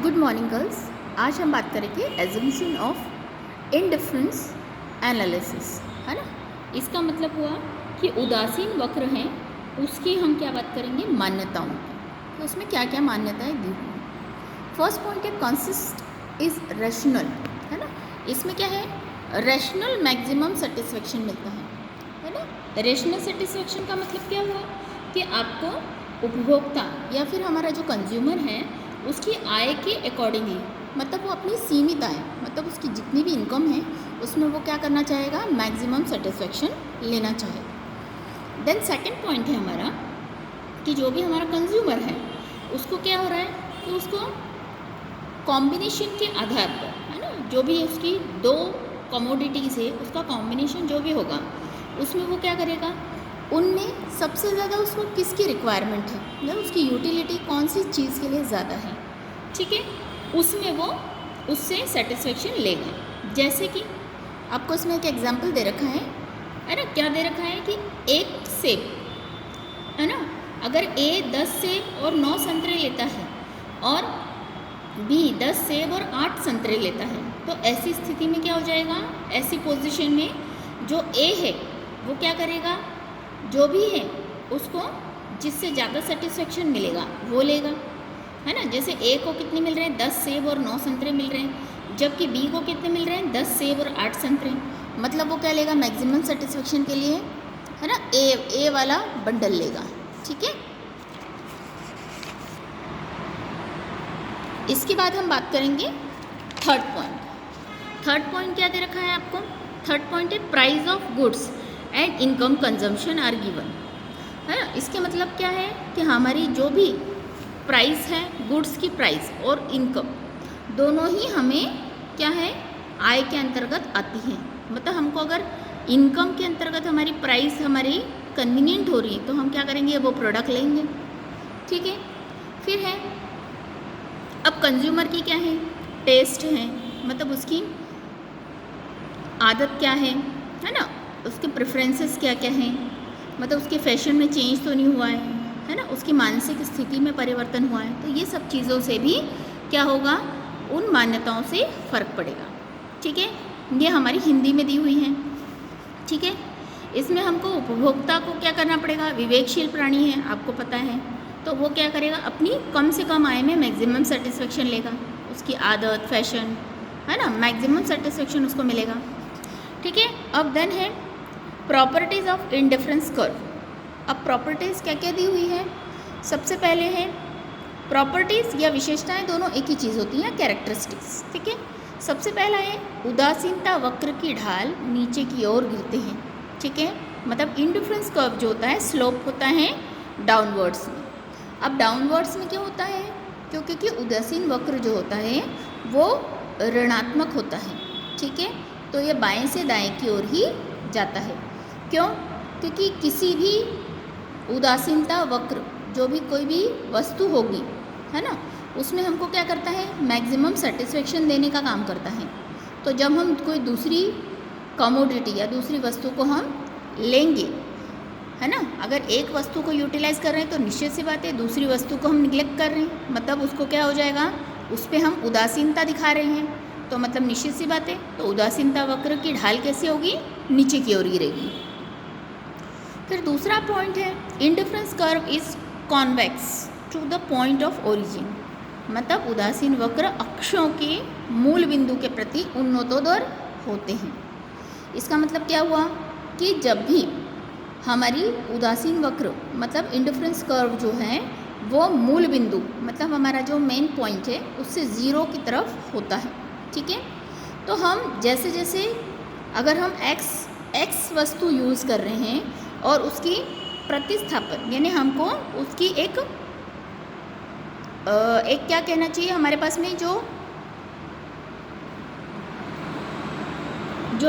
Good morning girls. आज हम बात करेंगे एजम्पशन ऑफ इंडिफरेंस एनालिसिस, है ना। इसका मतलब हुआ कि उदासीन वक्र हैं, उसकी हम क्या बात करेंगे, मान्यताओं की। तो उसमें क्या क्या मान्यताएं दी हुई हैं। फर्स्ट पॉइंट है कॉन्सिस्ट इज रेशनल, है ना। इसमें क्या है, रेशनल मैक्सिमम सेटिस्फेक्शन मिलता है ना। रेशनल सेटिस्फेक्शन का मतलब क्या हुआ कि आपको उपभोक्ता या फिर हमारा जो कंज्यूमर है उसकी आय के अकॉर्डिंगली, मतलब वो अपनी सीमित आय, मतलब उसकी जितनी भी इनकम है उसमें वो क्या करना चाहेगा, मैक्सिमम सेटिस्फेक्शन लेना चाहेगा। देन सेकंड पॉइंट है हमारा कि जो भी हमारा कंज्यूमर है उसको क्या हो रहा है कि उसको कॉम्बिनेशन के आधार पर, है ना, जो भी उसकी दो कमोडिटीज़ है उसका कॉम्बिनेशन जो भी होगा उसमें वो क्या करेगा, उनमें सबसे ज़्यादा उसको किसकी रिक्वायरमेंट है, मतलब उसकी यूटिलिटी कौन सी चीज़ के लिए ज़्यादा है, ठीक है, उसमें वो उससे सेटिस्फेक्शन लेगा। जैसे कि आपको इसमें एक एग्जांपल दे रखा है ना, क्या दे रखा है कि एक सेब, है ना, अगर ए 10 सेब और 9 संतरे लेता है और बी 10 सेब और 8 संतरे लेता है, तो ऐसी स्थिति में क्या हो जाएगा, ऐसी पोजीशन में जो ए है वो क्या करेगा, जो भी है उसको जिससे ज़्यादा सेटिस्फेक्शन मिलेगा वो लेगा, है ना। जैसे ए को कितने मिल रहे हैं, 10 सेब और 9 संतरे मिल रहे हैं, जबकि बी को कितने मिल रहे हैं, 10 सेब और 8 संतरे, मतलब वो क्या लेगा, मैक्सिमम सेटिस्फेक्शन के लिए, है ना, ए वाला बंडल लेगा, ठीक है। इसके बाद हम बात करेंगे थर्ड पॉइंट। थर्ड पॉइंट क्या दे रखा है आपको, थर्ड पॉइंट है price of goods and income consumption are given, है ना। इसके मतलब क्या है कि हमारी जो भी प्राइस है, गुड्स की प्राइस और इनकम दोनों ही हमें क्या है, आय के अंतर्गत आती है। मतलब हमको अगर इनकम के अंतर्गत हमारी प्राइस हमारी कन्वीनियंट हो रही है तो हम क्या करेंगे, वो प्रोडक्ट लेंगे, ठीक है। फिर है अब कंज्यूमर की क्या है, टेस्ट है, मतलब उसकी आदत क्या है ना, उसके प्रेफरेंसेस क्या क्या हैं, मतलब उसके फैशन में चेंज तो नहीं हुआ है ना, उसकी मानसिक स्थिति में परिवर्तन हुआ है, तो ये सब चीज़ों से भी क्या होगा, उन मान्यताओं से फ़र्क पड़ेगा, ठीक है। ये हमारी हिंदी में दी हुई हैं, ठीक है। इसमें हमको उपभोक्ता को क्या करना पड़ेगा, विवेकशील प्राणी है, आपको पता है, तो वो क्या करेगा, अपनी कम से कम आय में मैक्सिमम सेटिस्फेक्शन लेगा, उसकी आदत, फैशन, है ना, मैक्सिमम सेटिस्फेक्शन उसको मिलेगा, ठीक है। अब देन है प्रॉपर्टीज़ ऑफ इंडिफरेंस कर्व। अब प्रॉपर्टीज़ क्या क्या दी हुई है, सबसे पहले है प्रॉपर्टीज़ या विशेषताएं दोनों एक ही चीज़ होती हैं, कैरेक्टरिस्टिक्स, ठीक है। सबसे पहला है उदासीनता वक्र की ढाल नीचे की ओर गिरते हैं, ठीक है, मतलब इंडिफरेंस कर्व जो होता है स्लोप होता है डाउनवर्ड्स में। अब डाउनवर्ड्स में क्या होता है, क्योंकि उदासीन वक्र जो होता है वो ऋणात्मक होता है, ठीक है, तो ये बाएं से दाएं की ओर ही जाता है। क्यों, क्योंकि किसी भी उदासीनता वक्र, जो भी कोई भी वस्तु होगी, है ना, उसमें हमको क्या करता है, मैक्सिमम सेटिस्फेक्शन देने का काम करता है। तो जब हम कोई दूसरी कमोडिटी या दूसरी वस्तु को हम लेंगे, है ना, अगर एक वस्तु को यूटिलाइज कर रहे हैं तो निश्चित सी बात है दूसरी वस्तु को हम निग्लेक्ट कर रहे हैं, मतलब उसको क्या हो जाएगा, उस पर हम उदासीनता दिखा रहे हैं, तो मतलब निश्चित सी बात है, तो उदासीनता वक्र की ढाल कैसे होगी, नीचे की ओर गिरेगी। फिर दूसरा पॉइंट है indifference curve is convex to the point of origin, मतलब उदासीन वक्र अक्षों के मूल बिंदु के प्रति उन्नतोदर होते हैं। इसका मतलब क्या हुआ कि जब भी हमारी उदासीन वक्र, मतलब इंडिफरेंस कर्व जो है वो मूल बिंदु, मतलब हमारा जो मेन पॉइंट है उससे ज़ीरो की तरफ होता है, ठीक है, तो हम जैसे जैसे अगर हम एक्स वस्तु यूज़ कर रहे हैं और उसकी प्रतिस्थापन, यानी हमको उसकी एक क्या कहना चाहिए, हमारे पास में जो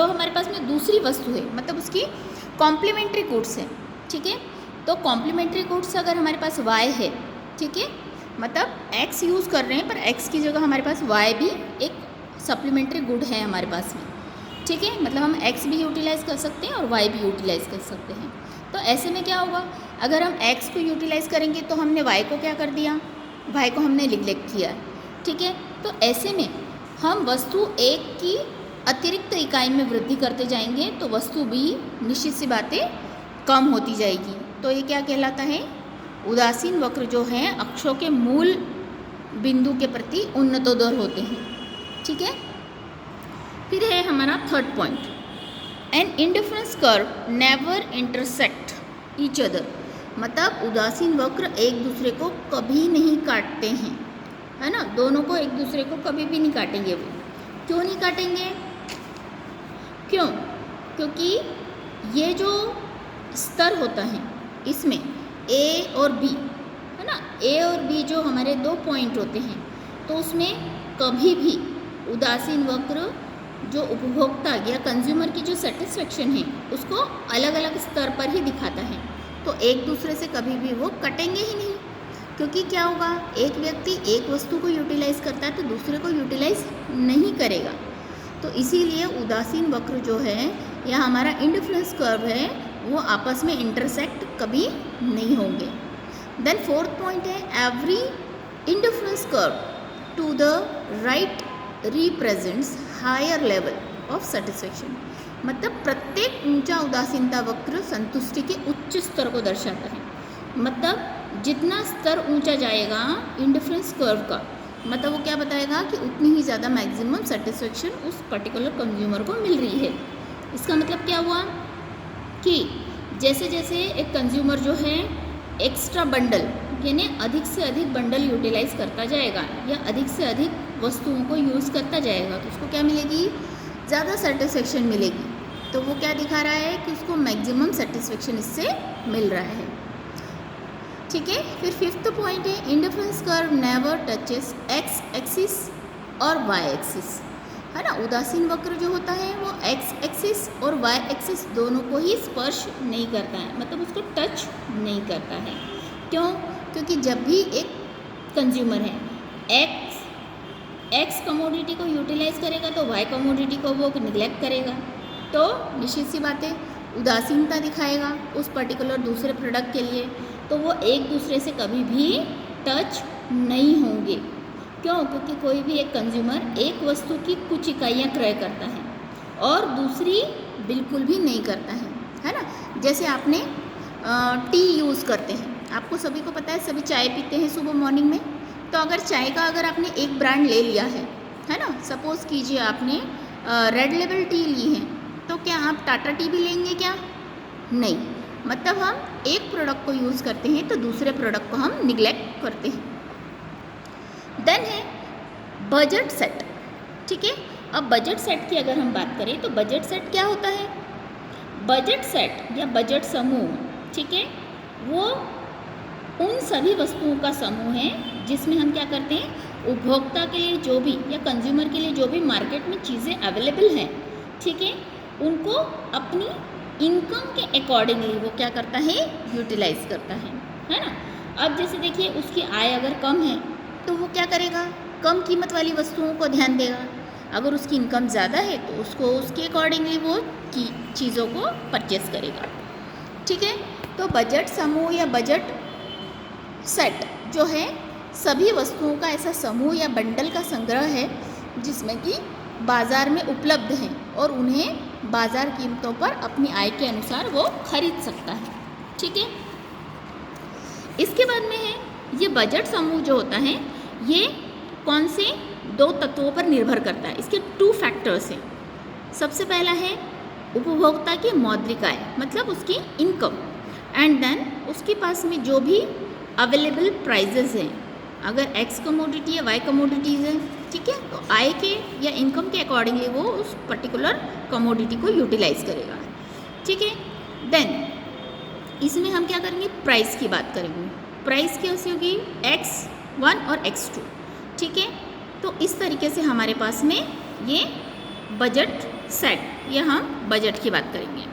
हमारे पास में दूसरी वस्तु है, मतलब उसकी कॉम्प्लीमेंट्री गुड्स है, ठीक है, तो कॉम्प्लीमेंट्री गुड्स अगर हमारे पास y है, ठीक है, मतलब x यूज़ कर रहे हैं पर x की जगह हमारे पास y भी एक सप्लीमेंट्री गुड है हमारे पास में, ठीक है, मतलब हम x भी यूटिलाइज़ कर सकते हैं और y भी यूटिलाइज़ कर सकते हैं। तो ऐसे में क्या होगा, अगर हम x को यूटिलाइज़ करेंगे तो हमने y को क्या कर दिया, y को हमने निग्लेक्ट किया, ठीक है। तो ऐसे में हम वस्तु एक की अतिरिक्त इकाई में वृद्धि करते जाएंगे तो वस्तु भी निश्चित सी बातें कम होती जाएगी। तो ये क्या कहलाता है? उदासीन वक्र जो है अक्षों के मूल बिंदु के प्रति उन्नतोदर होते हैं, ठीक है। फिर है हमारा third point, an indifference curve never intersect each other. मतलब उदासीन वक्र एक दूसरे को कभी नहीं काटते हैं, है ना। दोनों को एक दूसरे को कभी भी नहीं काटेंगे। वो क्यों नहीं काटेंगे? क्यों? क्योंकि ये जो स्तर होता है इसमें ए और बी, है ना, ए और बी जो हमारे 2 पॉइंट होते हैं, तो उसमें कभी भी उदासीन वक्र जो उपभोक्ता या कंज्यूमर की जो सेटिस्फेक्शन है उसको अलग अलग स्तर पर ही दिखाता है। तो एक दूसरे से कभी भी वो कटेंगे ही नहीं, क्योंकि क्या होगा, एक व्यक्ति एक वस्तु को यूटिलाइज करता है तो दूसरे को यूटिलाइज नहीं करेगा। तो इसीलिए उदासीन वक्र जो है या हमारा इंडिफरेंस कर्व है वो आपस में इंटरसेक्ट कभी नहीं होंगे। देन फोर्थ पॉइंट है, every indifference curve to the right represents higher level of satisfaction. मतलब प्रत्येक ऊंचा उदासीनता वक्र संतुष्टि के उच्च स्तर को दर्शाता है। मतलब जितना स्तर ऊंचा जाएगा इंडिफरेंस कर्व का, मतलब वो क्या बताएगा कि उतनी ही ज़्यादा मैक्सिमम सेटिस्फेक्शन उस पर्टिकुलर कंज्यूमर को मिल रही है। इसका मतलब क्या हुआ कि जैसे जैसे एक कंज्यूमर जो है एक्स्ट्रा बंडल यानी अधिक से अधिक बंडल यूटिलाइज करता जाएगा या अधिक से अधिक वस्तुओं को यूज़ करता जाएगा तो उसको क्या मिलेगी? ज़्यादा सेटिस्फेक्शन मिलेगी। तो वो क्या दिखा रहा है कि उसको मैक्सिमम सेटिस्फेक्शन इससे मिल रहा है, ठीक है। फिर फिफ्थ पॉइंट है, indifference curve never touches x axis और वाई एक्सिस, है ना। उदासीन वक्र जो होता है वो एक्स एक्सिस और वाई एक्सिस दोनों को ही स्पर्श नहीं करता है, मतलब उसको टच नहीं करता है। क्यों? क्योंकि जब भी एक कंज्यूमर है एक्स कमोडिटी को यूटिलाइज करेगा तो वाई कमोडिटी को वो निगलेक्ट करेगा, तो निश्चित सी बात है उदासीनता दिखाएगा उस पर्टिकुलर दूसरे प्रोडक्ट के लिए, तो वो एक दूसरे से कभी भी टच नहीं होंगे। क्यों? क्योंकि कोई भी एक कंज्यूमर एक वस्तु की कुछ इकाइयाँ क्रय करता है और दूसरी बिल्कुल भी नहीं करता है ना। जैसे आपने टी यूज़ करते हैं, आपको सभी को पता है, सभी चाय पीते हैं सुबह मॉर्निंग में। तो अगर चाय का अगर आपने एक ब्रांड ले लिया है ना, सपोज़ कीजिए आपने रेड लेबल टी ली है, तो क्या आप टाटा टी भी लेंगे क्या? नहीं। मतलब हम एक प्रोडक्ट को यूज़ करते हैं तो दूसरे प्रोडक्ट को हम निगलेक्ट करते हैं। देन है बजट सेट, ठीक है। अब बजट सेट की अगर हम बात करें तो बजट सेट क्या होता है? बजट सेट या बजट समूह, ठीक है, वो उन सभी वस्तुओं का समूह है जिसमें हम क्या करते हैं, उपभोक्ता के लिए जो भी या कंज्यूमर के लिए जो भी मार्केट में चीज़ें अवेलेबल हैं, ठीक है, उनको अपनी इनकम के अकॉर्डिंगली वो क्या करता है, यूटिलाइज करता है ना। अब जैसे देखिए उसकी आय अगर कम है तो वो क्या करेगा, कम कीमत वाली वस्तुओं को ध्यान देगा। अगर उसकी इनकम ज़्यादा है तो उसको उसके अकॉर्डिंगली वो चीज़ों को परचेस करेगा, ठीक है। तो बजट समूह या बजट सेट जो है सभी वस्तुओं का ऐसा समूह या बंडल का संग्रह है जिसमें कि बाज़ार में उपलब्ध हैं और उन्हें बाज़ार कीमतों पर अपनी आय के अनुसार वो खरीद सकता है, ठीक है। इसके बाद में है ये बजट समूह जो होता है ये कौन से 2 तत्वों पर निर्भर करता है। इसके 2 फैक्टर्स हैं। सबसे पहला है उपभोक्ता की मौद्रिक आय, मतलब उसकी इनकम, एंड देन उसके पास में जो भी अवेलेबल प्राइजेस हैं, अगर एक्स कमोडिटी या वाई कमोडिटीज़ हैं, ठीक है, तो आय के या इनकम के अकॉर्डिंगली वो उस पर्टिकुलर कमोडिटी को यूटिलाइज करेगा, ठीक है। देन इसमें हम क्या करेंगे, प्राइस की बात करेंगे। प्राइस कैसी होगी, X1 और X2, ठीक है। तो इस तरीके से हमारे पास में ये बजट सेट या हम बजट की बात करेंगे।